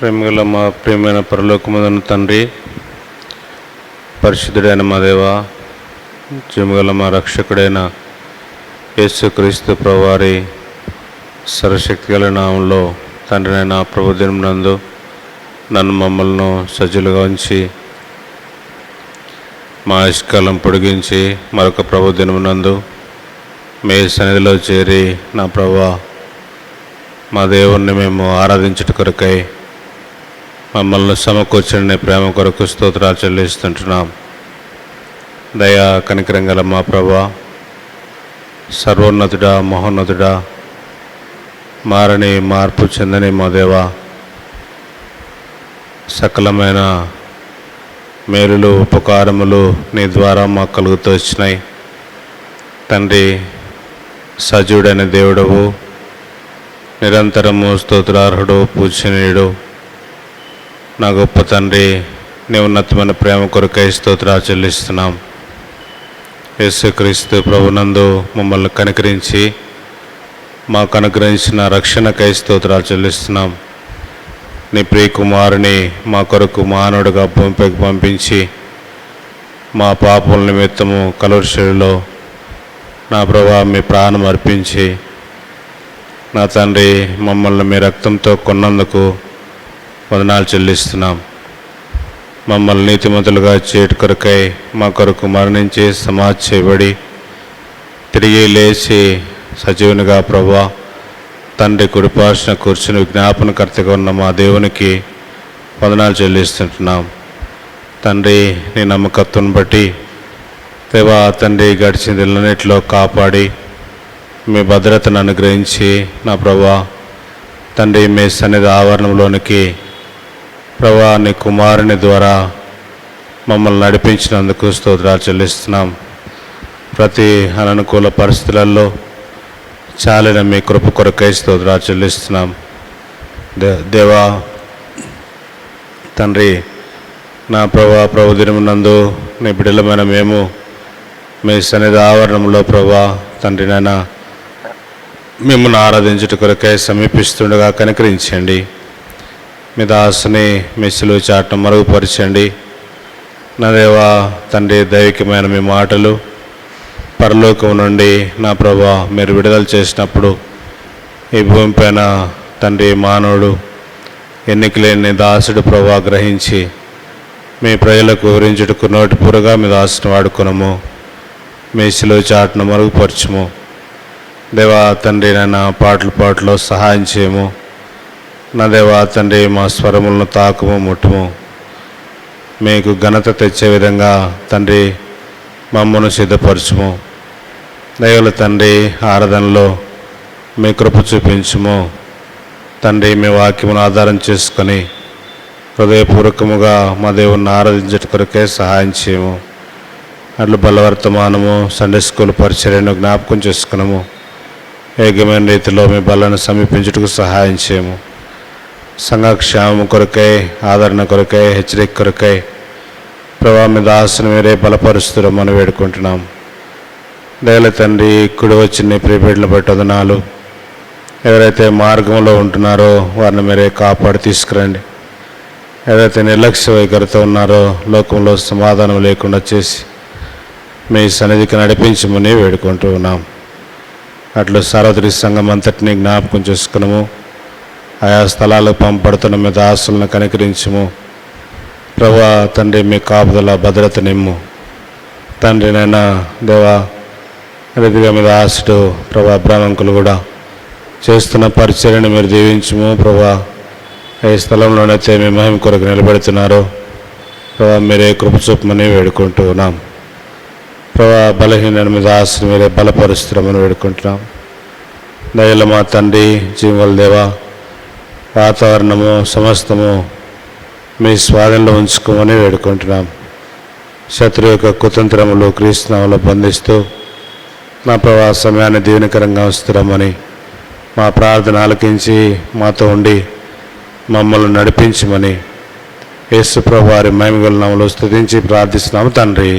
ప్రేమగల మా ప్రియమైన పరలోకముందున్న తండ్రి, పరిశుద్ధుడైన మా దేవ, జీవగల మా రక్షకుడైన యేసుక్రీస్తు ప్రభువారి సర్వశక్తి గల నామంలో తండ్రినైన ప్రభుదినం నందు నన్ను మమ్మల్ని సజ్జులుగా ఉంచి మా ఆయుష్కాలం పొడిగించి మరొక ప్రభుదినం నందు మీ సన్నిధిలో చేరి నా ప్రభువా మా దేవుణ్ణి మేము ఆరాధించుట కొరకై మమ్మల్ని సమకూర్చని ప్రేమ కొరకు స్తోత్రాలు చెల్లిస్తుంటున్నాం. దయా కనికరం గల మా ప్రభువా, సర్వోన్నతుడా, మహోన్నతుడా, మారని మార్పు చెందని మా దేవా, సకలమైన మేలులు ఉపకారములు నీ ద్వారా మాకు కలుగుతూ వచ్చినాయి. తండ్రి, సజీవుడైన దేవుడవు, నిరంతరము స్తోత్రార్హుడు, పూజనీయుడు, నా గొప్ప తండ్రి, నీ ఉన్నతమైన ప్రేమ కొరకై స్తోత్రాలు చెల్లిస్తున్నాం. యేసుక్రీస్తు ప్రభునందు మమ్మల్ని కనికరించి మాకు అనుగ్రహించిన రక్షణకై స్తోత్రాలు చెల్లిస్తున్నాం. నీ ప్రియకుమారుని మా కొరకు మానవుడిగా భూమిపైకి పంపించి మా పాపముల నిమిత్తము కలువరిలో నా ప్రభువా మీ ప్రాణం అర్పించి నా తండ్రి మమ్మల్ని మీ రక్తంతో కొన్నందుకు వందనాలు చెల్లిస్తున్నాం. మమ్మల్ని నీతిమంతులుగా చేటు కొరకై మా కొరకు మరణించి సమాధి చేయబడి తిరిగి లేచి సజీవునిగా ప్రభువా తండ్రి కుడిపార్శ్వన కూర్చుని విజ్ఞాపనకర్తగా ఉన్న మా దేవునికి వందనాలు చెల్లిస్తుంటున్నాం. తండ్రి, నీ నమ్మకత్వం బట్టి దేవా తండ్రి గడిచిన దినలన్నిటిలో కాపాడి మీ భద్రతను అనుగ్రహించి నా ప్రభువా తండ్రి మీ సన్నిధి ఆవరణంలోనికి ప్రభువా నీ కుమారుని ద్వారా మమ్మల్ని నడిపించినందుకు స్తోత్రాలు చెల్లిస్తున్నాం. ప్రతి అననుకూల పరిస్థితులలో చాలిన మీ కృప కొరకై స్తోత్రాలు చెల్లిస్తున్నాం. దేవా తండ్రి, నా ప్రభుదినం నందు నీ బిడ్డలమైన మేము మీ సన్నిధి ఆవరణంలో ప్రభువా తండ్రి నాయన మిమ్మల్ని ఆరాధించుట కొరకై సమీపిస్తుండగా కనికరించండి. మీ దాసుని మీ సిలువ చాటును మరుగుపరచండి. నా దేవా తండ్రి, దైవికమైన మీ మాటలు పరలోకం నుండి నా ప్రభువా మీరు విడుదల చేసినప్పుడు ఈ భూమిపైన తండ్రి మానవుడు ఎన్నికలేని దాసుడు ప్రభువా గ్రహించి మీ ప్రజలకు వివరించుటకు నోటి పూరగా మీ దాసుని వాడుకునము. మీ సిలువ చాటును మరుగుపరచము. దేవా తండ్రి, నన్ను పాటలో సహాయం చేయము. నా దేవా తండ్రి, మా స్వరములను తాకుము, ముట్టుము. మీకు ఘనత తెచ్చే విధంగా తండ్రి మమ్మను సిద్ధపరచుము. దయగల తండ్రి, ఆరాధనలో మీ కృప చూపించుము. తండ్రి, మీ వాక్యమును ఆధారం చేసుకొని హృదయపూర్వకముగా మా దేవుణ్ణి ఆరాధించట కొరకే సహాయం చేయము. అట్లు బలవర్తమానము సండే స్కూల్ పరిచర్యను జ్ఞాపకం చేసుకున్నాము. ఏకమైన రీతిలో మీ బలను సమీపించుటకు సహాయం చేయము. సంఘక్షేమం కొరకై, ఆదరణ కొరకై, హెచ్చరిక కొరకై ప్రభావ మీ దాసును మీరే బలపరుస్తున్నామని వేడుకుంటున్నాం. దయల తండ్రి, కుడి వచ్చిన ప్రియబిడ్డలను బట్టి వదనాలు. ఎవరైతే మార్గంలో ఉంటున్నారో వారిని మీరే కాపాడి తీసుకురండి. ఎవరైతే నిర్లక్ష్య వైఖరితో ఉన్నారో లోకంలో సమాధానం లేకుండా చేసి మీ సన్నిధికి నడిపించమని వేడుకుంటూ ఉన్నాం. అట్లు సార్వత్రిక సంఘం అంతటినీ జ్ఞాపకం చేసుకున్నాము. ఆయా స్థలాలకు పంపడుతున్న మీ దాసులను కనికరించము. ప్రభా తండ్రి, మీ కాపుదల భద్రత నిమ్ము. తండ్రి నైనా దేవా రీతిగా మీ దాసుడు ప్రభా బ్రాహ్మణులు కూడా చేస్తున్న పరిచర్యను మీరు దీవించము. ప్రభా ఏ స్థలంలోనైతే మీ మహిమ కొరకు నిలబెడుతున్నారో ప్రభా మీరే కృప చూపమని వేడుకుంటూ ఉన్నాం. ప్రభా బలహీన మీ దాసుని మీరే బలపరుస్తున్నామని వేడుకుంటున్నాం. దయల మా తండ్రి, జీవగల దేవా వాతావరణము సమస్తము మీ స్వాధీనంలో ఉంచుకోమని వేడుకుంటున్నాం. శత్రు యొక్క కుతంత్రములు క్రీస్తునామములో బంధిస్తూ నా ప్రభా సమయాన్ని దీవెనకరంగా ఉంచుతున్నామని మా ప్రార్థన ఆలకించి మాతో ఉండి మమ్మల్ని నడిపించమని యేసు ప్రభు వారి మహిమగల నామములో స్తుతించి ప్రార్థిస్తున్నాము తండ్రి,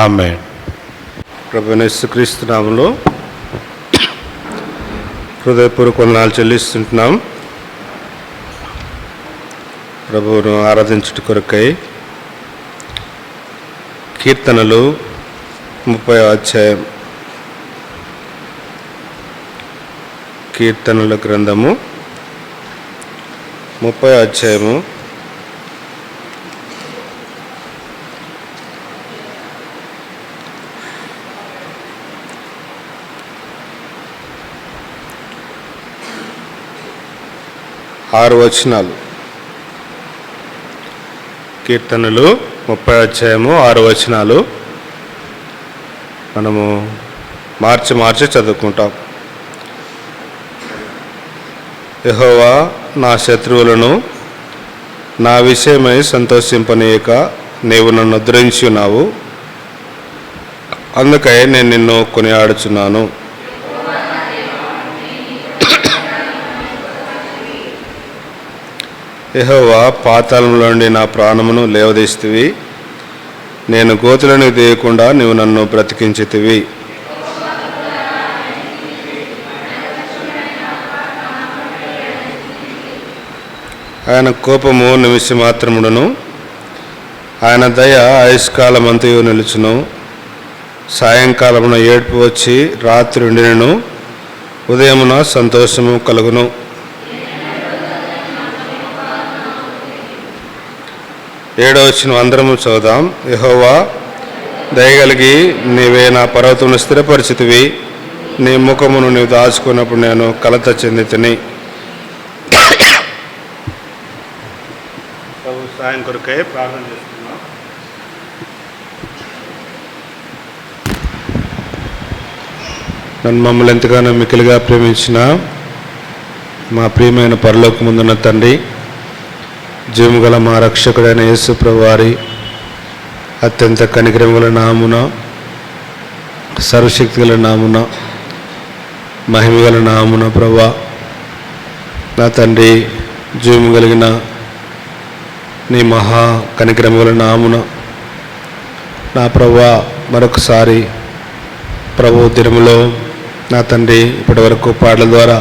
ఆమేన్. ప్రభు యేసుక్రీస్తు నామములో హృదయపూర్వక వందనాలు చెల్లిస్తుంటున్నాం. ప్రభువును ఆరాధించుట కొరకై కీర్తనలు 30వ అధ్యాయం. కీర్తనల గ్రంథము 30వ అధ్యాయము 6 వచనాలు. కీర్తనలు 30వ అధ్యాయము 6 వచనాలు మనము మార్చి చదువుకుంటాం. యెహోవా నా శత్రువులను నా విషయమై సంతోషింపనీయక నీవు నన్ను ఉద్ధరించి ఉన్నావు, అందుకై నేను నిన్ను కొనియాడుచున్నాను. యెహోవా పాతాళంలో నుండి నా ప్రాణమును లేవదీస్తివి, నేను గోతులను తీయకుండా నీవు నన్ను బ్రతికించితివి. ఆయన కోపము నిమిషం మాత్రముడును, ఆయన దయ ఆయుష్కాలమంతయు నిలుచును. సాయంకాలమున ఏడ్పు వచ్చి రాత్రి ఉండినను ఉదయమున సంతోషము కలుగును. ఏడవ వచనం అందరము చదువుదాం. యెహోవా దయగలిగి నీవే నా పర్వతమును స్థిరపరిచితివి, నీ ముఖమును నీవు దాచుకున్నప్పుడు నేను కలత చెందితిని. సాయం కొరకై ప్రార్థన చేస్తున్నాం. నన్ను మమ్మల్ని ఎంతగానో మిక్కిలిగా ప్రేమించిన మా ప్రియమైన పరలోకమందున్న తండ్రి, జీవము గల మా రక్షకుడైన యేసు ప్రభువారి అత్యంత కనికరం గల నామున, సర్వశక్తి గల నామున, మహిమ గల నామున ప్రభువా నా తండ్రి, జీవము కలిగిన నీ మహా కనికరం గల నామున నా ప్రభువా మరొకసారి ప్రభు దినములో నా తండ్రి ఇప్పటి వరకు పాటల ద్వారా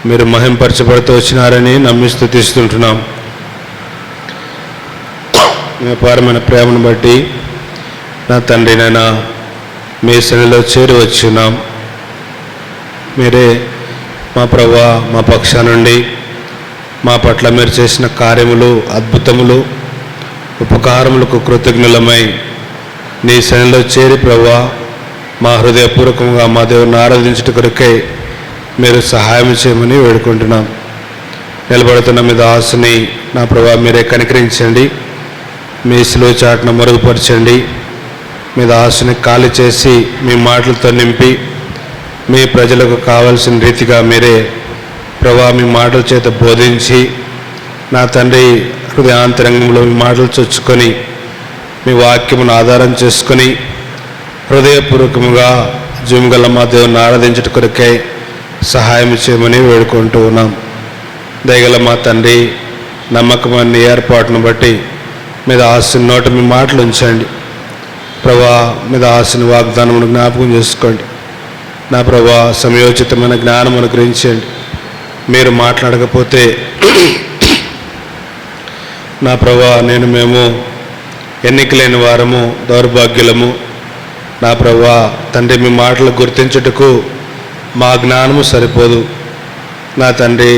మీరు మహింపరచబడుతూ వచ్చినారని నమ్మి స్తుతిస్తుంటున్నాం. మీ అపారమైన ప్రేమను బట్టి నా తండ్రి నైనా మీ సన్నిధిలో చేరి వచ్చున్నాం. మీరే మా ప్రభువా మా పక్షా నుండి మా పట్ల మీరు చేసిన కార్యములు, అద్భుతములు, ఉపకారములకు కృతజ్ఞులమై నీ సన్నిధిలో చేరి ప్రభువా మా హృదయపూర్వకంగా మా దేవుని ఆరాధించుట కొరకై మీరు సహాయం చేయమని వేడుకుంటున్నాం. నిలబడుతున్న మీద ఆశని నా ప్రభువా మీరే కనికరించండి, మీ సిలువ చాటును మరుగుపరచండి. మీ దాసుని ఖాళీ చేసి మీ మాటలతో నింపి మీ ప్రజలకు కావలసిన రీతిగా మీరే ప్రభా మీ మాటల చేత బోధించి నా తండ్రి హృదయాంతరంగంలో మీ మాటలు చొచ్చుకొని మీ వాక్యమును ఆధారం చేసుకొని హృదయపూర్వకముగా జీవగల మా దేవుని ఆరాధించుట కొరకై సహాయం చేయమని వేడుకుంటూ ఉన్నాం. దయగల మా తండ్రి, నమ్మకమైన ఏర్పాటును బట్టి మీద ఆశని నోట మీ మాటలు ఉంచండి ప్రభా. మీద ఆశని వాగ్దానమును జ్ఞాపకం చేసుకోండి నా ప్రభా. సమయోచితమైన జ్ఞానం అనుగ్రహించండి. మీరు మాట్లాడకపోతే నా ప్రభా మేము ఎన్నికలేని వారము, దౌర్భాగ్యులము నా ప్రభా. తండ్రి మీ మాటలు గుర్తించుటకు మా జ్ఞానము సరిపోదు నా తండ్రి.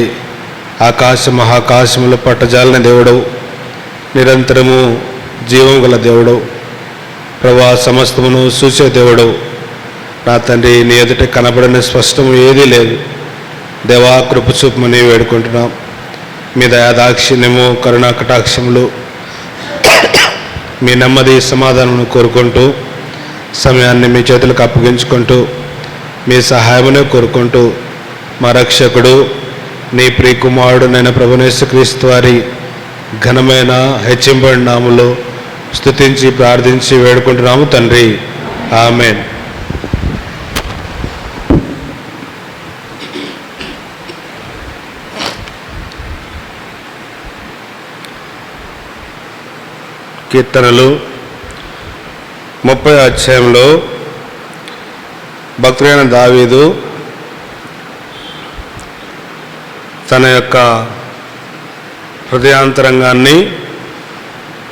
మహాకాశములు పట్టజాలిన దేవుడవు, నిరంతరము జీవం గల దేవుడవు ప్రభా. సమస్తమును చూసే దేవుడవు నా తండ్రి. నీ ఎదుట కనబడని స్పష్టము ఏదీ లేదు దేవా. కృప చూపమని వేడుకుంటున్నాం. మీ దయాదాక్షిణ్యము, కరుణా కటాక్షములు, మీ నెమ్మది సమాధానమును కోరుకుంటూ సమయాన్ని మీ చేతులకు అప్పగించుకుంటూ మీ సహాయమునే కోరుకుంటూ మా రక్షకుడు నీ ప్రియకుమారుడు నైన ప్రభువైన యేసుక్రీస్తు వారి ఘనమైన హెచ్చింబడి నామములో స్తుతించి ప్రార్థించి వేడుకుంటున్నాము తండ్రి. ఆమేన్. కీర్తనలు 30వ అధ్యాయంలో భక్తుడైన దావీదు తన యొక్క హృదయాంతరంగాన్ని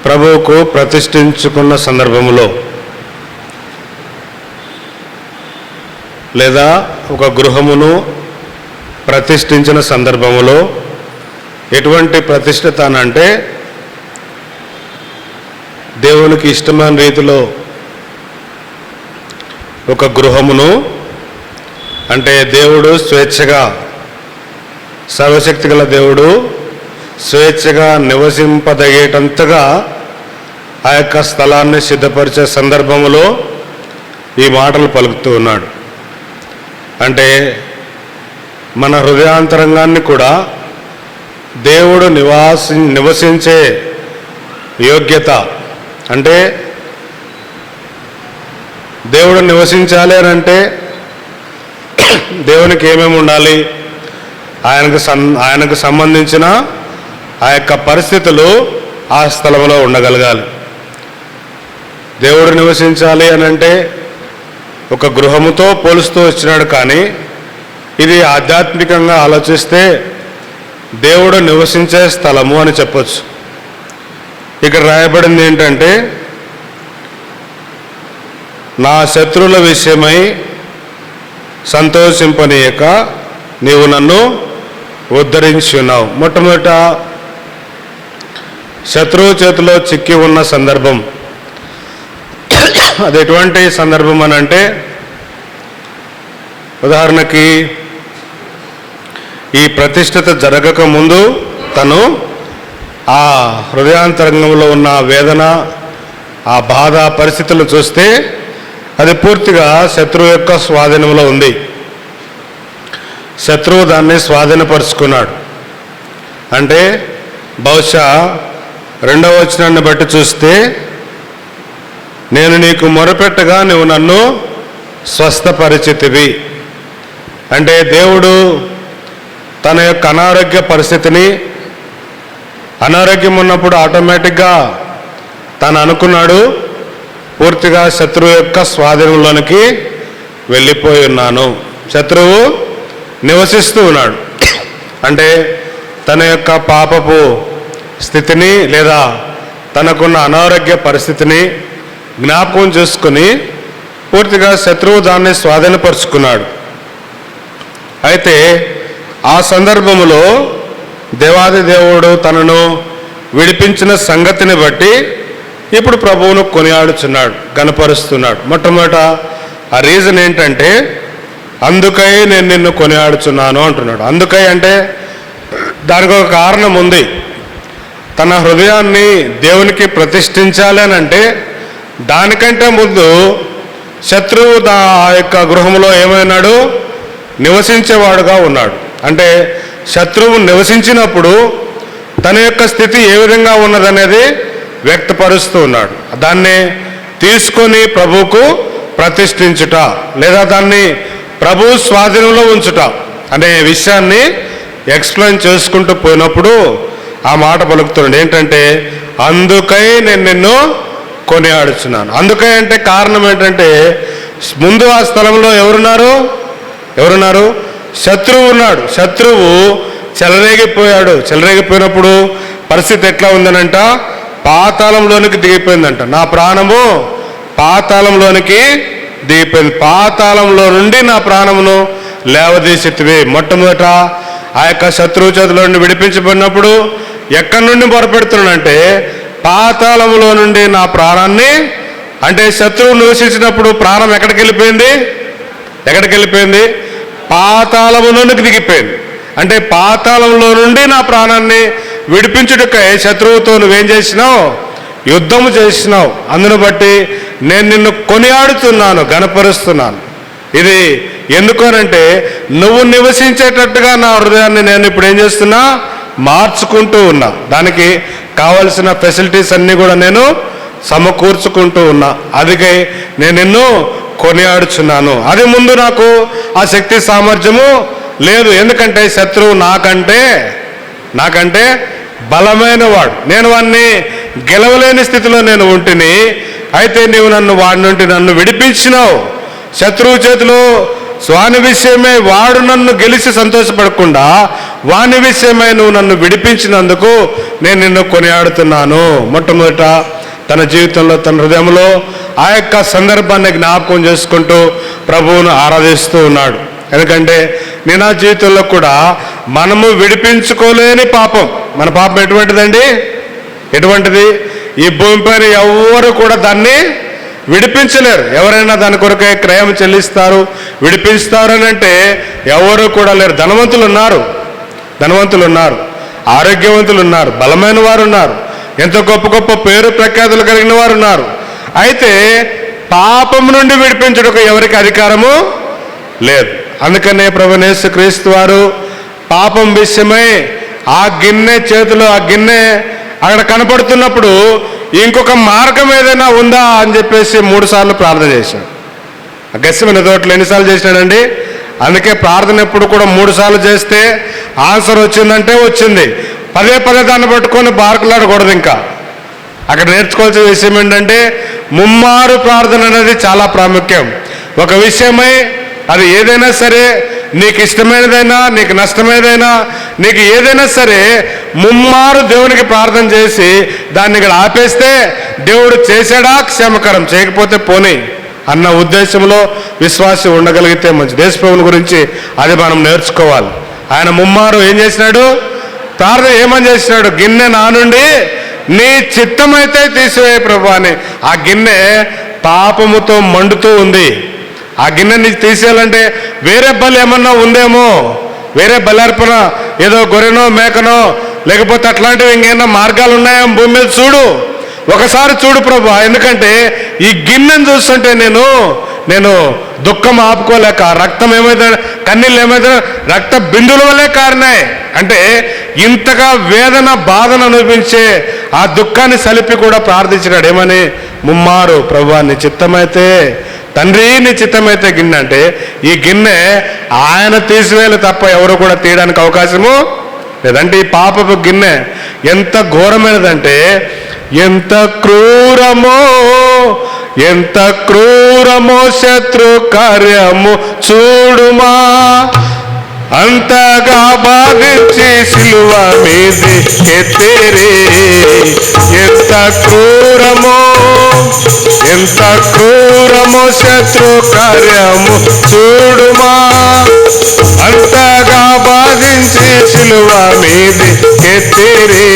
ప్రభువుకు ప్రతిష్ఠించుకున్న సందర్భంలో, లేదా ఒక గృహమును ప్రతిష్ఠించిన సందర్భంలో ఎటువంటి ప్రతిష్ఠత అంటే దేవునికి ఇష్టమైన రీతిలో ఒక గృహమును, అంటే దేవుడు స్వేచ్ఛగా, సర్వశక్తి గల దేవుడు స్వేచ్ఛగా నివసింపదగేటంతగా ఆ యొక్క స్థలాన్ని సిద్ధపరిచే సందర్భంలో ఈ మాటలు పలుకుతూ ఉన్నాడు. అంటే మన హృదయాంతరంగాన్ని కూడా దేవుడు నివసించే యోగ్యత, అంటే దేవుడు నివసించాలి అని అంటే దేవునికి ఏమేమి ఉండాలి, ఆయనకు సంబంధించిన ఆ యొక్క పరిస్థితులు ఆ స్థలంలో ఉండగలగాలి. దేవుడు నివసించాలి అని అంటే ఒక గృహముతో పోలుస్తూ వచ్చినాడు. కానీ ఇది ఆధ్యాత్మికంగా ఆలోచిస్తే దేవుడు నివసించే స్థలము అని చెప్పొచ్చు. ఇక్కడ రాయబడింది ఏంటంటే, నా శత్రువుల విషయమై సంతోషింపనీయక నీవు నన్ను ఉద్ధరించి ఉన్నావు. మొట్టమొదట శత్రువు చేతిలో చిక్కి ఉన్న సందర్భం. అది ఎటువంటి సందర్భం అని అంటే, ఉదాహరణకి ఈ ప్రతిష్ఠిత జరగక ముందు తను ఆ హృదయాంతరంగంలో ఉన్న వేదన, ఆ బాధ పరిస్థితులను చూస్తే అది పూర్తిగా శత్రువు యొక్క స్వాధీనంలో ఉంది. శత్రువు దాన్ని స్వాధీనపరుచుకున్నాడు. అంటే బహుశా 2వ వచనాన్ని బట్టి చూస్తే, నేను నీకు మొరపెట్టగా నువ్వు నన్ను స్వస్థపరిచితివి. అంటే దేవుడు తన యొక్క అనారోగ్య పరిస్థితిని, అనారోగ్యం ఉన్నప్పుడు ఆటోమేటిక్గా తను అనుకున్నాడు, పూర్తిగా శత్రువు యొక్క స్వాధీనంలోనికి వెళ్ళిపోయి ఉన్నాను, శత్రువు నివసిస్తూ ఉన్నాడు. అంటే తన యొక్క పాపపు స్థితిని లేదా తనకున్న అనారోగ్య పరిస్థితిని జ్ఞాపకం చేసుకుని పూర్తిగా శత్రువు దాన్ని స్వాధీనపరుచుకున్నాడు. అయితే ఆ సందర్భంలో దేవాది దేవుడు తనను విడిపించిన సంగతిని బట్టి ఇప్పుడు ప్రభువును కొనియాడుచున్నాడు, గణపరుస్తున్నాడు. మొట్టమొదట ఆ రీజన్ ఏంటంటే, అందుకై నేను నిన్ను కొనియాడుచున్నాను అంటున్నాడు. అందుకై అంటే దానికి ఒక కారణం ఉంది. తన హృదయాన్ని దేవునికి ప్రతిష్ఠించాలి అని అంటే దానికంటే ముందు శత్రువు ఆ యొక్క గృహంలో ఏమైనాడు, నివసించేవాడుగా ఉన్నాడు. అంటే శత్రువు నివసించినప్పుడు తన యొక్క స్థితి ఏ విధంగా ఉన్నదనేది వ్యక్తపరుస్తూ ఉన్నాడు. దాన్ని తీసుకొని ప్రభువుకు ప్రతిష్ఠించుట, లేదా దాన్ని ప్రభు స్వాధీనంలో ఉంచుట అనే విషయాన్ని ఎక్స్ప్లెయిన్ చేసుకుంటూ పోయినప్పుడు ఆ మాట పలుకుతున్నాడు. ఏంటంటే, అందుకై నేను నిన్ను కొనియాడుచున్నాను. అందుకై అంటే కారణం ఏంటంటే, ముందు ఆ స్థలంలో ఎవరున్నారు? శత్రువు ఉన్నాడు. శత్రువు చెలరేగిపోయాడు. చెలరేగిపోయినప్పుడు పరిస్థితి ఎట్లా ఉందనంట, పాతాళంలోనికి దిగిపోయిందంట. నా ప్రాణము పాతాళంలోనికి దిగిపోయింది, పాతాళంలో నుండి నా ప్రాణమును లేవదీసితివి. మొట్టమొదట ఆ యొక్క శత్రువు చేతిలో నుండి విడిపించబడినప్పుడు ఎక్కడి నుండి మొరపెడుతున్నాడంటే, పాతాళంలో నుండి నా ప్రాణాన్ని, అంటే శత్రువు నివసించినప్పుడు ప్రాణం ఎక్కడికి వెళ్ళిపోయింది? పాతాళంలోనికి దిగిపోయింది. అంటే పాతాళంలో నుండి నా ప్రాణాన్ని విడిపించుటకై శత్రువుతో నువ్వేం చేసినావు? యుద్ధము చేసినావు. అందును బట్టి నేను నిన్ను కొనియాడుతున్నాను, గణపరుస్తున్నాను. ఇది ఎందుకనంటే, నువ్వు నివసించేటట్టుగా నా హృదయాన్ని నేను ఇప్పుడు ఏం చేస్తున్నా? మార్చుకుంటూ ఉన్నా. దానికి కావలసిన ఫెసిలిటీస్ అన్నీ కూడా నేను సమకూర్చుకుంటూ ఉన్నా. అందుకే నేను నిన్ను కొనియాడుచున్నాను. అది ముందు నాకు ఆ శక్తి సామర్థ్యము లేదు. ఎందుకంటే శత్రువు నాకంటే బలమైన వాడు. నేను వాడిని గెలవలేని స్థితిలో నేను ఉంటిని. అయితే నీవు వాడి నుండి నన్ను విడిపించినావు. శత్రువు చేతిలో వాని విషయమై వాడు నన్ను గెలిచి సంతోషపడకుండా వాని విషయమై నువ్వు నన్ను విడిపించినందుకు నేను నిన్ను కొనియాడుతున్నాను. మొట్టమొదట తన జీవితంలో, తన హృదయంలో ఆ యొక్క సందర్భాన్ని జ్ఞాపకం చేసుకుంటూ ప్రభువును ఆరాధిస్తూ ఉన్నాడు. ఎందుకంటే నేను నా జీవితంలో కూడా మనము విడిపించుకోలేని పాపం, మన పాపం ఎటువంటిదండి? ఎటువంటిది? ఈ భూమిపైన ఎవరు కూడా దాన్ని విడిపించలేరు. ఎవరైనా దాని కొరకే క్రయం చెల్లిస్తారు, విడిపిస్తారు అని అంటే ఎవరు కూడా లేరు. ధనవంతులు ఉన్నారు, ఆరోగ్యవంతులు ఉన్నారు, బలమైన వారు ఉన్నారు, ఎంతో గొప్ప గొప్ప పేరు ప్రఖ్యాతులు కలిగిన వారు ఉన్నారు. అయితే పాపం నుండి విడిపించుటకు ఎవరికి అధికారము లేదు. అందుకనే ప్రభువైన యేసుక్రీస్తు వారు పాపం విషయమై ఆ గిన్నె చేతిలో, ఆ గిన్నె అక్కడ కనపడుతున్నప్పుడు ఇంకొక మార్గం ఏదైనా ఉందా అని చెప్పేసి 3 సార్లు ప్రార్థన చేశాడు. ఆ గెస్సెమనే తోటలో ఎన్నిసార్లు చేసినాడండి? అందుకే ప్రార్థన ఎప్పుడు కూడా 3 సార్లు చేస్తే ఆన్సర్ వచ్చిందంటే వచ్చింది. పదే దాన్ని పట్టుకొని బార్కులాడకూడదు. ఇంకా అక్కడ నేర్చుకోవాల్సిన విషయం ఏంటంటే ముమ్మారు ప్రార్థన అనేది చాలా ప్రాముఖ్యం. ఒక విషయమై అది ఏదైనా సరే, నీకు ఇష్టమైనదైనా, నీకు నష్టమైనదైనా, నీకు ఏదైనా సరే ముమ్మారు దేవునికి ప్రార్థన చేసి దాన్ని ఇక్కడ ఆపేస్తే దేవుడు చేశాడా క్షేమకరం, చేయకపోతే పోనీ అన్న ఉద్దేశంలో విశ్వాసం ఉండగలిగితే మంచి. దేశప్రభుని గురించి అది మనం నేర్చుకోవాలి. ఆయన ముమ్మారు ఏం చేసినాడు? ప్రార్థన ఏమని చేసినాడు? గిన్నె నా నుండి నీ చిత్తమైతే తీసివేయ ప్రభు అని. ఆ గిన్నె పాపముతో మండుతూ ఉంది. ఆ గిన్నెని తీసేయాలంటే వేరే బలి ఏమన్నా ఉందేమో, వేరే బలార్పణ, ఏదో గొర్రెనో మేకనో లేకపోతే అట్లాంటివి ఇంకేమన్నా మార్గాలు ఉన్నాయో భూమి మీద చూడు, ఒకసారి చూడు ప్రభు. ఎందుకంటే ఈ గిన్నెను చూస్తుంటే నేను దుఃఖం ఆపుకోలేక, రక్తం ఏమైతే, కన్నీళ్ళు ఏమైతే రక్త బిందుల వల్లే కారినాయి. అంటే ఇంతగా వేదన, బాధను అనిపించే ఆ దుఃఖాన్ని సలిపి కూడా ప్రార్థించినాడు. ఏమని? ముమ్మారు ప్రభువా నీ చిత్తమైతే, తండ్రి నీ చిత్తమైతే గిన్నె. అంటే ఈ గిన్నె ఆయన తీసివేయాలి తప్ప ఎవరు కూడా తీయడానికి అవకాశము లేదంటే ఈ పాపపు గిన్నె ఎంత ఘోరమైనదంటే, ఎంత క్రూరమో శత్రు కార్యము చూడుమా, అంతగా బాధించి సిలువ మీది ఎత్తేరే. ఎంత క్రూరమో శత్రు కార్యము చూడుమా, అంతగా బాధించి సిలువ మీది ఎత్తేరే.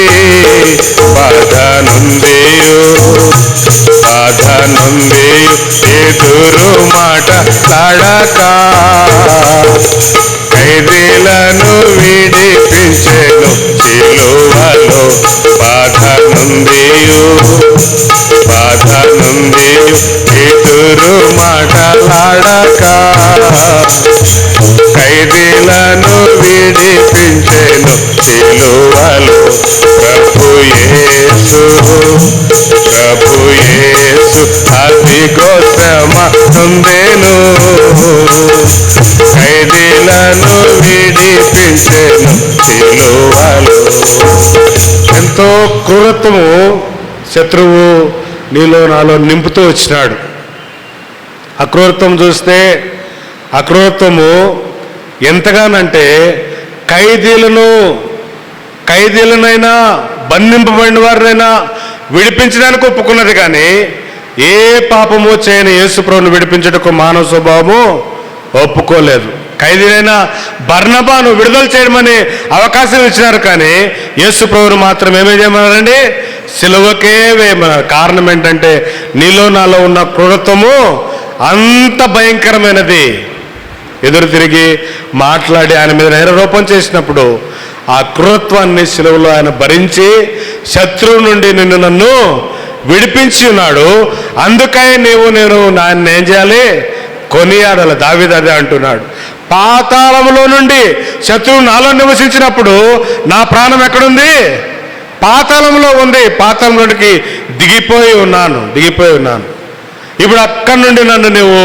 బాధ నుండియు ఎదురు మాటలాడక ఖైదీలను విడిపించెను సిలువలో. బాధ నుండియు ఎదురు మాటలాడక ఖైదీలను విడిపించెను సిలువలో. ప్రభు యేసు అదిగో శ్రమ నొందెను, ఖైదీలను విడిపించెను సిలువలో. ఎంతో క్రూరత్వము శత్రువు నీలో నాలో నింపుతూ వచ్చినాడు. అక్రూరత్వం చూస్తే, అక్రూరత్వము ఎంతగానంటే ఖైదీలనైనా బంధింపబడిన వారినైనా విడిపించడానికి ఒప్పుకున్నది. కానీ ఏ పాపము చేయని యేసుప్రభుని విడిపించుటకు మానవ స్వభావము ఒప్పుకోలేదు. ఖైదీలైన బర్నబాను విడుదల చేయమని అవకాశం ఇచ్చినారు, కానీ యేసుప్రభుని మాత్రం ఏమేం చేయమన్నారండి? సిలువకే వేయమన్నారు. కారణం ఏంటంటే నీలో నాలో ఉన్న క్రూరత్వము అంత భయంకరమైనది. ఎదురు తిరిగి మాట్లాడి ఆయన మీద నేరారోపణ చేసినప్పుడు ఆ క్రూరత్వాన్ని సిలువలో ఆయన భరించి శత్రువు నుండి నన్ను విడిపించి ఉన్నాడు. అందుకై నేను ఆయన ఏం చేయాలి? కొనియాడాలి. దావీదు అదే అంటున్నాడు. పాతాళంలో నుండి శత్రువు నాలో నివసించినప్పుడు నా ప్రాణం ఎక్కడుంది? పాతాళంలో ఉంది. పాతాళంలోకి దిగిపోయి ఉన్నాను. ఇప్పుడు అక్కడి నుండి నన్ను నువ్వు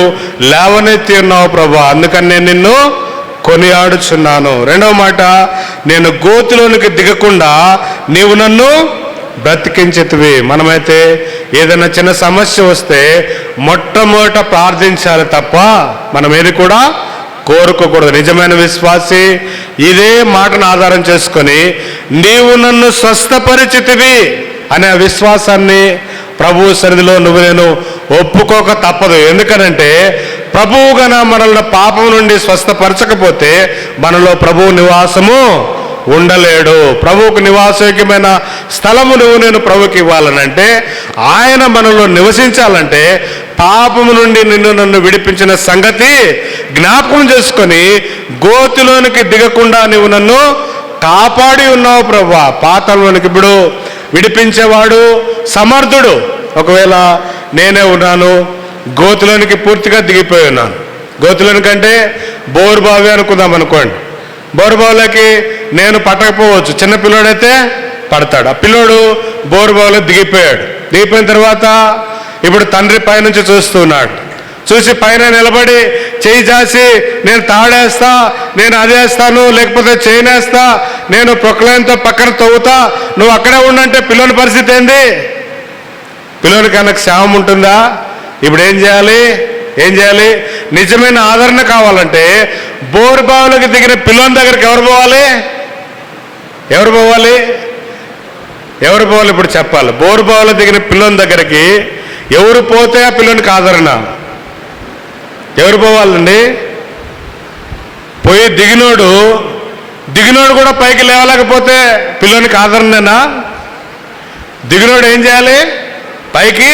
లేవనెత్తి ఉన్నావు ప్రభా, అందుకని నేను నిన్ను కొనియాడుచున్నాను. రెండవ మాట, నేను గోతిలోనికి దిగకుండా నీవు నన్ను బ్రతికించేతివి. మనమైతే ఏదైనా చిన్న సమస్య వస్తే మొట్టమొదట ప్రార్థించాలి తప్ప మనం ఏది కూడా కోరుకోకూడదు. నిజమైన విశ్వాసి ఇదే మాటను ఆధారం చేసుకొని నీవు నన్ను స్వస్థపరిచితివి అనే విశ్వాసాన్ని ప్రభువు సన్నిధిలో నువ్వు నేను ఒప్పుకోక తప్పదు. ఎందుకనంటే ప్రభువు గన మనల్ని పాపం నుండి స్వస్థపరచకపోతే మనలో ప్రభువు నివాసము ఉండలేడు. ప్రభువుకు నివాసయోగ్యమైన స్థలము నువ్వు నేను ప్రభువుకి ఇవ్వాలనంటే, ఆయన మనలో నివసించాలంటే పాపము నుండి నిన్ను నన్ను విడిపించిన సంగతి జ్ఞాపకం చేసుకొని గోతిలోనికి దిగకుండా నువ్వు నన్ను కాపాడి ఉన్నావు ప్రభువా. పాతాళంలోనికి ఇప్పుడు విడిపించేవాడు సమర్థుడు. ఒకవేళ నేనే ఉన్నాను, గోతిలోనికి పూర్తిగా దిగిపోయి ఉన్నాను. గోతిలోనికంటే బోరుబావి అనుకుందాం అనుకోండి. బోరుబావులోకి నేను పట్టకపోవచ్చు, చిన్న పిల్లోడైతే పడతాడు. ఆ పిల్లోడు బోరుబావులో దిగిపోయాడు. దిగిపోయిన తర్వాత ఇప్పుడు తండ్రి పైనుంచి చూస్తున్నాడు. చూసి పైన నిలబడి చేయి జాసి నేను తాడేస్తా, నేను అదేస్తాను, లేకపోతే చేయనేస్తా, నేను ప్రొక్లైన్తో పక్కన తవ్వుతా, నువ్వు అక్కడే ఉండంటే పిల్లోని పరిస్థితి ఏంది? పిల్లోనికి అన్నకు క్షేమం ఉంటుందా? ఇప్పుడు ఏం చేయాలి? నిజమైన ఆదరణ కావాలంటే బోరుబావులకు దిగిన పిల్లోని దగ్గరికి ఎవరు పోవాలి? ఇప్పుడు చెప్పాలి. బోరుబావులో దిగిన పిల్లోని దగ్గరికి ఎవరు పోతే ఆ పిల్లోనికి ఆదరణ? ఎవరు పోవాలండి? పోయి దిగినోడు కూడా పైకి లేవలేకపోతే పిల్లోనికి ఆదరణేనా? దిగినోడు ఏం చేయాలి? పైకి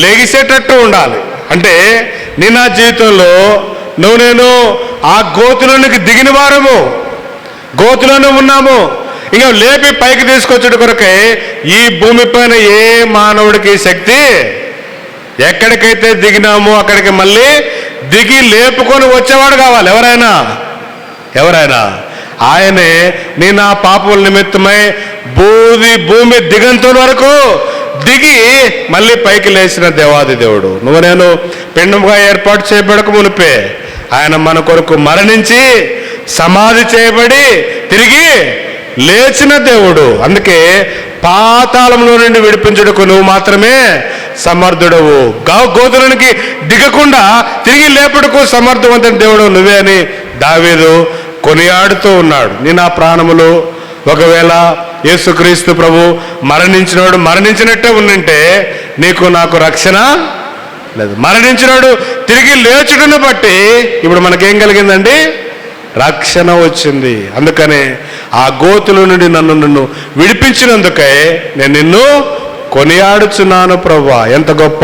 లెగిసేటట్టు ఉండాలి. అంటే నా జీవితంలో నువ్వు నేను ఆ గోతులోనికి దిగిన వారము, గోతులోనే ఉన్నాము. ఇంకా లేపి పైకి తీసుకొచ్చేట కొరకే ఈ భూమిపైన ఏ మానవుడికి శక్తి, ఎక్కడికైతే దిగినామో అక్కడికి మళ్ళీ దిగి లేపుకొని వచ్చేవాడు కావాలి. ఎవరైనా ఆయనే నా పాపముల నిమిత్తమై భూమి దిగంతుల వరకు దిగి మళ్ళీ పైకి లేచిన దేవాది దేవుడు. నువ్వు నేను పిండముగా ఏర్పాటు చేయబడక మునిపే ఆయన మన కొరకు మరణించి సమాధి చేయబడి తిరిగి లేచిన దేవుడు. అందుకే పాతాళంలో నుండి విడిపించుటకు నువ్వు మాత్రమే సమర్థుడవు. గోతులోనికి దిగకుండా తిరిగి లేపుటకు సమర్థవంతుని దేవుడు నువ్వే అని దావీదు కొనియాడుతూ ఉన్నాడు. నా ప్రాణములు ఒకవేళ యేసుక్రీస్తు ప్రభు మరణించినోడు మరణించినట్టే ఉండింటే నీకు నాకు రక్షణ లేదు. మరణించినోడు తిరిగి లేచుటను బట్టి ఇప్పుడు మనకేం కలిగిందండి? రక్షణ వచ్చింది. అందుకనే ఆ గోతుల నుండి నన్ను విడిపించినందుకే నేను నిన్ను కొనియాడుచున్నాను ప్రభువా. ఎంత గొప్ప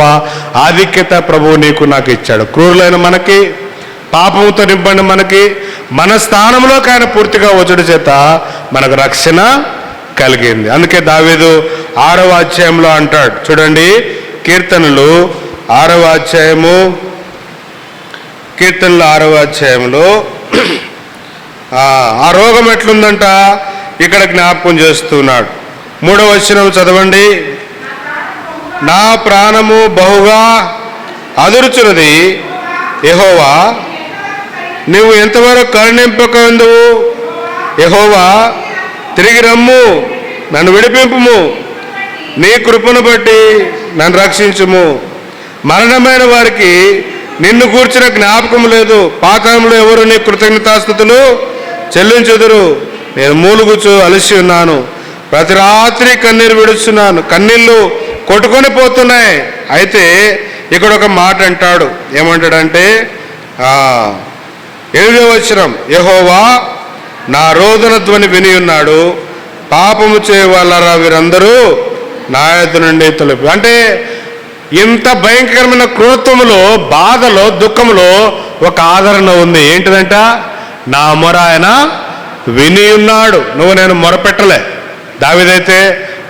ఆధిక్యత ప్రభువు నీకు నాకు ఇచ్చాడు. క్రూరులైన మనకి, పాపంతో నింపండి మనకి, మన స్థానంలోకి ఆయన పూర్తిగా వచ్చుట చేత మనకు రక్షణ కలిగింది. అందుకే దావీదు 6వ అధ్యాయంలో అంటాడు చూడండి, కీర్తనలు 6వ అధ్యాయంలో ఆ రోగం ఎట్లుందంట ఇక్కడ జ్ఞాపకం చేస్తున్నాడు. 3వ వచనం చదవండి. నా ప్రాణము బహుగా అదురుచున్నది, యెహోవా నీవు ఎంతవరకు కరుణింపకందువు? యెహోవా తిరిగి రమ్ము, నన్ను విడిపింపుము, నీ కృపను బట్టి నన్ను రక్షించుము. మరణమైన వారికి నిన్ను కూర్చిన జ్ఞాపకం లేదు, పాతాళంలో ఎవరు నీ కృతజ్ఞతాస్తుతులు చెల్లించుదురు. నేను మూలుగుచు అలసి ఉన్నాను, ప్రతి రాత్రి కన్నీరు విడుస్తున్నాను, కన్నీళ్ళు కొట్టుకొని పోతున్నాయి. అయితే ఇక్కడ ఒక మాట అంటాడు. ఏమంటాడంటే 8వ వచనం, యెహోవా నా రోదన ధ్వని విని ఉన్నాడు, పాపము చేయవాళ్ళరా వీరందరూ నా యొద్ద నుండి తొలగి. అంటే ఇంత భయంకరమైన క్రూరత్వములో, బాధలో, దుఃఖములో ఒక ఆదరణ ఉంది. ఏంటిదంట? నా మొర ఆయన విని ఉన్నాడు. నువ్వు నేను మొరపెట్టలే. దావీదైతే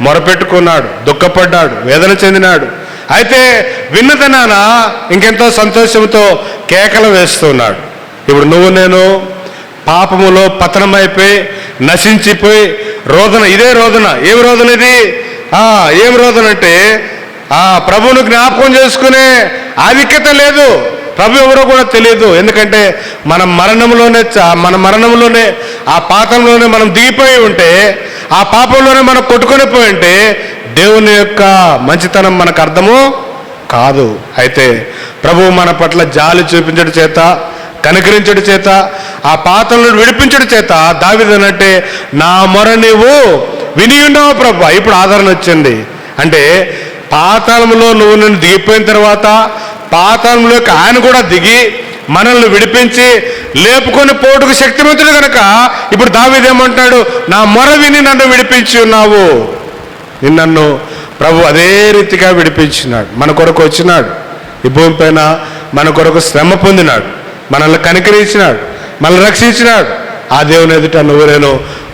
మొరపెట్టుకున్నాడు, దుఃఖపడ్డాడు, వేదన చెందినాడు. అయితే విన్నదనాన ఇంకెంతో సంతోషంతో కేకలు వేస్తున్నాడు. ఇప్పుడు నువ్వు నేను పాపములో పతనమైపోయి నశించిపోయి రోదన, ఇదే రోదన. ఏమి రోదన ఇది? ఏం రోదన అంటే ప్రభువును జ్ఞాపకం చేసుకునే ఆధిక్యత లేదు. ప్రభు ఎవరో కూడా తెలియదు. ఎందుకంటే మన మరణంలోనే ఆ పాతంలోనే మనం దిగిపోయి ఉంటే, ఆ పాపంలోనే మనం కొట్టుకొని పోయి ఉంటే దేవుని యొక్క మంచితనం మనకు అర్థము కాదు. అయితే ప్రభువు మన పట్ల జాలి చూపించడం చేత, కనికరించడం చేత, ఆ పాతాళం విడిపించడం చేత దావీదు అనంటే నా మొర నీవు విని ఉన్నావు ప్రభు. ఇప్పుడు ఆదరణ వచ్చింది. అంటే పాతాళంలో నువ్వు నన్ను దిగిపోయిన తర్వాత పాతాళంలోకి ఆయన కూడా దిగి మనల్ని విడిపించి లేపుకొని పోటుకు శక్తివంతుడు కనుక ఇప్పుడు దావీదు ఏమంటున్నాడు, నా మొర విని నన్ను విడిపించి ఉన్నావు. నన్ను ప్రభు అదే రీతిగా విడిపించినాడు. మన కొరకు వచ్చినాడు, ఈ భూమి పైన మన కొరకు శ్రమ పొందినాడు, మనల్ని కనికరించినాడు, మనల్ని రక్షించినాడు. ఆ దేవుని ఎదుట నువ్వు నేను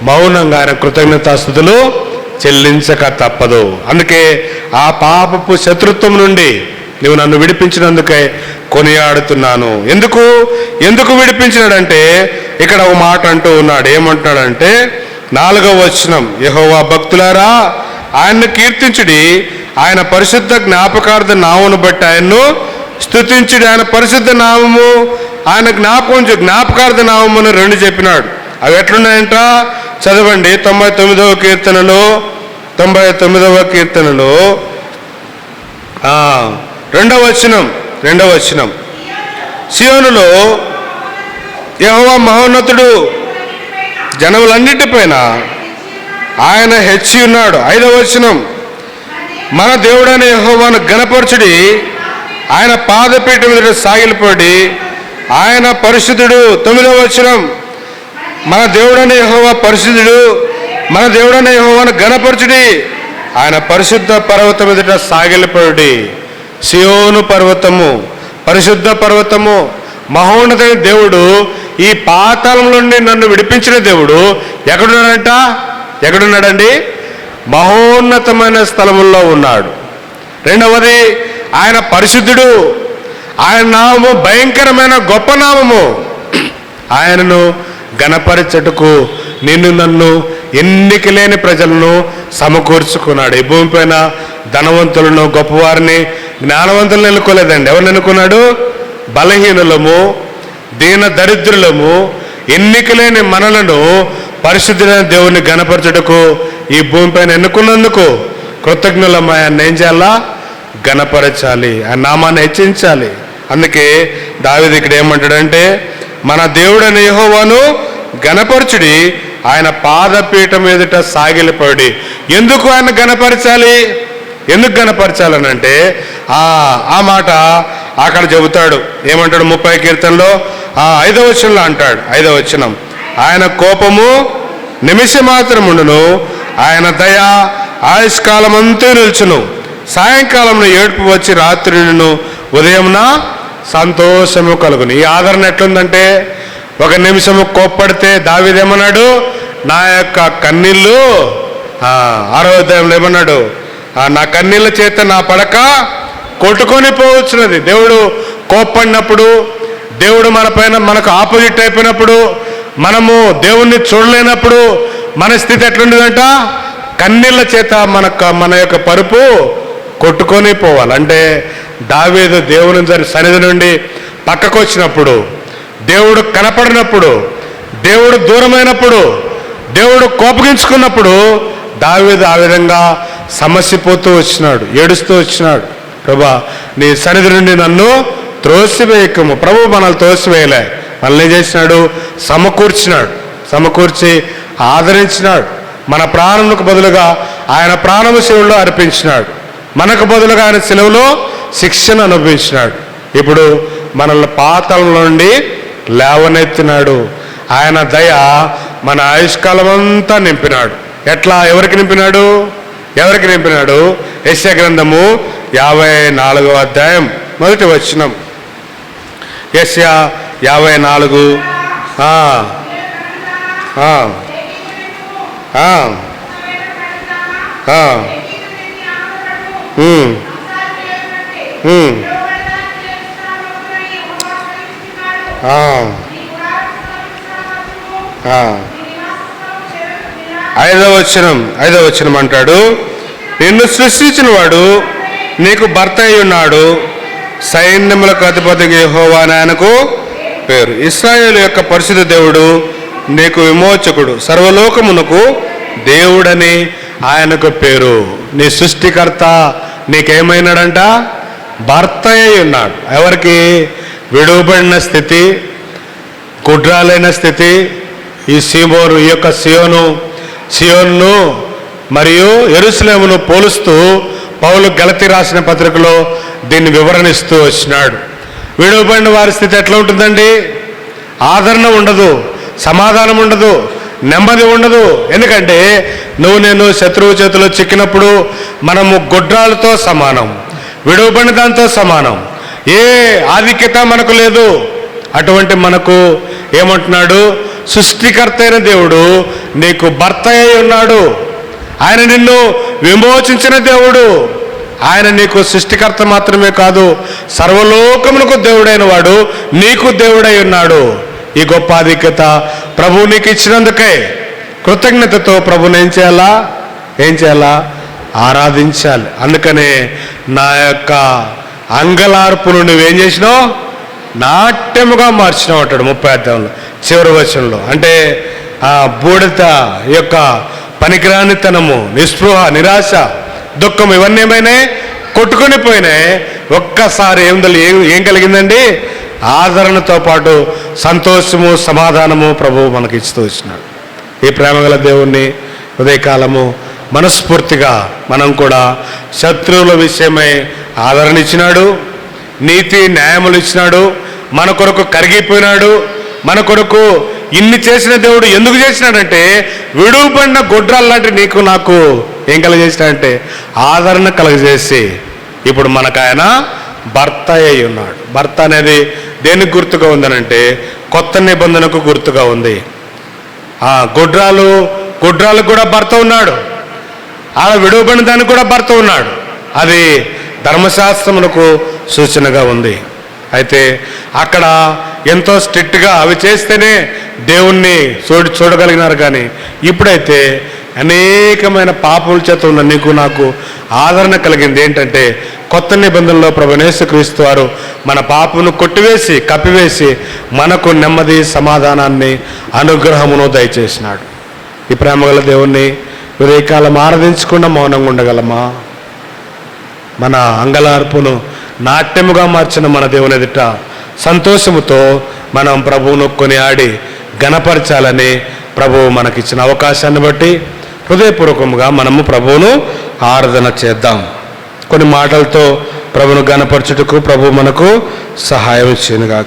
మౌనంగా ఆయన కృతజ్ఞతాస్తుతులు చెల్లించక తప్పదు. అందుకే ఆ పాపపు శత్రుత్వం నుండి నువ్వు నన్ను విడిపించినందుకే కొనియాడుతున్నాను. ఎందుకు విడిపించినాడంటే ఇక్కడ ఒక మాట అంటూ ఉన్నాడు. ఏమంటున్నాడంటే 4వ వచనం, యెహోవా భక్తులారా ఆయన్ను కీర్తించుడి, ఆయన పరిశుద్ధ జ్ఞాపకార్థ నామమును బట్టి ఆయన్ను స్తుతించుడి. ఆయన పరిశుద్ధ నామము, ఆయన జ్ఞాపకార్థ నామమును 2 చెప్పినాడు. అవి ఎట్లున్నాయంట చదవండి. 99వ కీర్తనలో 2వ వచనం, సియోనులో యెహోవా మహోన్నతుడు జనములన్నిటిపైన ఆయన హెచ్చి ఉన్నాడు. 5వ వచనం, మన దేవుడైన యెహోవాను ఘనపరచుడి, ఆయన పాదపీఠం మీద సాగిలపడి ఆయన పరిశుద్ధుడు. 9వ వచనం, మన దేవుడైన యెహోవా పరిశుద్ధుడు, మన దేవుడైన యెహోవాను ఘనపరచుడి, ఆయన పరిశుద్ధ పర్వతం ఎదుట సాగిలపడి. సియోను పర్వతము, పరిశుద్ధ పర్వతము, మహోన్నతమైన దేవుడు, ఈ పాతాళం నుండి నన్ను విడిపించిన దేవుడు ఎక్కడున్నాడండి? మహోన్నతమైన స్థలముల్లో ఉన్నాడు. 2వది, ఆయన పరిశుద్ధుడు, ఆయన నామము భయంకరమైన గొప్ప నామము. ఆయనను ఘనపరచుటకు నిన్ను నన్ను ఎన్నిక లేని ప్రజలను సమకూర్చుకున్నాడు. ఈ భూమి పైన ధనవంతులను గొప్పవారిని జ్ఞానవంతులను ఎన్నుకోలేదండి. ఎవరిని ఎన్నుకున్నాడు? బలహీనులము, దీన దరిద్రులము, ఎన్నిక లేని మనలను పరిశుద్ధులైన దేవుణ్ణి ఘనపరచుటకు ఈ భూమి పైన ఎన్నుకున్నందుకు కృతజ్ఞులమ్మ. ఆయన ఏం చేయాలా? ఘనపరచాలి, ఆ నామాన్ని హెచ్చించాలి. అందుకే దావీదు ఇక్కడ ఏమంటాడంటే మన దేవుడైన యెహోవాను ఘనపరచుడి, ఆయన పాదపీఠం ఎదుట సాగిలపడి. ఎందుకు ఆయన ఘనపరచాలి? ఎందుకు ఘనపరచాలనంటే ఆ మాట అక్కడ చెబుతాడు. ఏమంటాడు? 30వ కీర్తనలో 5వ వచనంలో అంటాడు. 5వ వచనం, ఆయన కోపము నిమిషం మాత్రముండును, ఆయన దయ ఆయుష్కాలం అంతా నిల్చును. సాయంకాలంలో ఏడుపు వచ్చి రాత్రిను ఉదయంన సంతోషము కలుగును. ఈ ఆదరణ ఎట్లుందంటే, ఒక నిమిషము కోప్పడితే దావీదు ఏమన్నాడు? నా యొక్క కన్నీళ్ళు 6వ అధ్యాయంలో ఏమన్నాడు? నా కన్నీళ్ళ చేత నా పడక కొట్టుకొని పోవచ్చున్నది. దేవుడు కోప్పడినప్పుడు, దేవుడు మనకు ఆపోజిట్ అయిపోయినప్పుడు, మనము దేవుణ్ణి చూడలేనప్పుడు మన స్థితి ఎట్లుండదంట? కన్నీళ్ళ చేత మన యొక్క పరుపు కొట్టుకొని పోవాలి. అంటే దావీదు దేవుని సన్నిధి నుండి పక్కకు వచ్చినప్పుడు, దేవుడు కనపడినప్పుడు, దేవుడు దూరమైనప్పుడు, దేవుడు కోపగించుకున్నప్పుడు దావీదు ఆ విధంగా సమస్యపోతూ వచ్చినాడు, ఏడుస్తూ వచ్చినాడు. ప్రభా, నీ సన్నిధి నుండి నన్ను త్రోసివేయకము. ప్రభు మనల్ని త్రోసివేయలే, మనల్ని ఏం చేసినాడు? సమకూర్చి ఆదరించినాడు. మన ప్రాణములకు బదులుగా ఆయన ప్రాణము శిలువలో అర్పించినాడు. మనకు బదులుగా ఆయన శిలువలో శిక్షను అనుభవించినాడు. ఇప్పుడు మనల్ని పాతాళం నుండి లేవనెత్తినాడు. ఆయన దయ మన ఆయుష్కాలం అంతా నింపినాడు. ఎట్లా? ఎవరికి నింపినాడు? యెషయా గ్రంథము 54వ అధ్యాయం 1వ వచనం. యెషయా 54 5వ వచనం అంటాడు, నిన్ను సృష్టించిన వాడు నీకు భర్త అయి ఉన్నాడు, సైన్యములకు అధిపతి యెహోవా అని ఆయనకు పేరు. ఇశ్రాయేలు యొక్క పరిశుద్ధ దేవుడు నీకు విమోచకుడు, సర్వలోకమునకు దేవుడని ఆయనకు పేరు. నీ సృష్టికర్త నీకేమైనాడంట? భర్త అయి ఉన్నాడు. ఎవరికి? విడువబడిన స్థితి, గుడ్రాలైన స్థితి. ఈ యొక్క సియోనును మరియు యెరూషలేమును పోలుస్తూ పౌలు గలతీ రాసిన పత్రికలో దీన్ని వివరణిస్తూ వచ్చినాడు. విడువబడిన వారి స్థితి ఎట్లా ఉంటుందండి? ఆదరణ ఉండదు, సమాధానం ఉండదు, నెమ్మది ఉండదు. ఎందుకంటే నేను శత్రువు చేతిలో చిక్కినప్పుడు మనము గుడ్రాలతో సమానం, విడువబడిన దాంతో సమానం. ఏ ఆధిక్యత మనకు లేదు. అటువంటి మనకు ఏమంటున్నాడు? సృష్టికర్త అయిన దేవుడు నీకు భర్త అయి ఉన్నాడు. ఆయన నిన్ను విమోచించిన దేవుడు. ఆయన నీకు సృష్టికర్త మాత్రమే కాదు, సర్వలోకమునకు దేవుడైన వాడు నీకు దేవుడై ఉన్నాడు. ఈ గొప్ప ఆధిక్యత ప్రభువు నీకు ఇచ్చినందుకే కృతజ్ఞతతో ప్రభువుని ఏం చేయాలా? ఆరాధించాలి. అందుకనే నా యొక్క అంగలార్పును నువ్వేం చేసినావు? నాట్యముగా మార్చినావు అంటాడు 30వ అధ్యాయంలో చివరి వచనంలో. అంటే ఆ బూడిద యొక్క పనికిరానితనము, నిస్పృహ, నిరాశ, దుఃఖం ఇవన్నీ ఏమైనా కొట్టుకొని పోయినాయి. ఒక్కసారి ఏం కలిగిందండి? ఆదరణతో పాటు సంతోషము, సమాధానము ప్రభువు మనకి ఇస్తూ వచ్చినాడు. ఈ ప్రేమగల దేవుణ్ణి ఉదయకాలము మనస్ఫూర్తిగా మనం కూడా శత్రువుల విషయమై ఆదరణ ఇచ్చినాడు, నీతి న్యాయములు ఇచ్చినాడు, మన కొరకు కరిగిపోయినాడు. మన కొరకు ఇన్ని చేసిన దేవుడు ఎందుకు చేసినాడంటే విడువబడిన గొడ్రాలు లాంటి నీకు నాకు ఏం కలగజేసినాడంటే ఆదరణ కలగజేసి ఇప్పుడు మనకు ఆయన భర్త అయి ఉన్నాడు. భర్త అనేది దేనికి గుర్తుగా ఉందనంటే కొత్త నిబంధనకు గుర్తుగా ఉంది. ఆ గొడ్రాలకు కూడా భర్త ఉన్నాడు, ఆ విడువబడిన దానికి కూడా భర్త ఉన్నాడు. అది ధర్మశాస్త్రమునకు సూచనగా ఉంది. అయితే అక్కడ ఎంతో స్ట్రిక్ట్గా అవి చేస్తేనే దేవుణ్ణి చూడగలిగినారు. కానీ ఇప్పుడైతే అనేకమైన పాపముల చేత ఉన్న నీకు నాకు ఆదరణ కలిగింది. ఏంటంటే కొత్త నిబంధనలో ప్రభువైన యేసుక్రీస్తు వారు మన పాపమును కొట్టివేసి కప్పివేసి మనకు నెమ్మది, సమాధానాన్ని, అనుగ్రహమును దయచేసినాడు. ఈ ప్రేమగల దేవుణ్ణి ఉదయకాలం ఆరాధించకుండా మౌనంగా ఉండగలమా? మన అంగలార్పును నాట్యముగా మార్చిన మన దేవుని ఎదుట సంతోషముతో మనం ప్రభువును కొనియాడి ఘనపరచాలని ప్రభువు మనకిచ్చిన అవకాశాన్ని బట్టి హృదయపూర్వకంగా మనము ప్రభువును ఆరాధన చేద్దాం. కొన్ని మాటలతో ప్రభువును ఘనపరచుటకు ప్రభువు మనకు సహాయం చేయనుగా.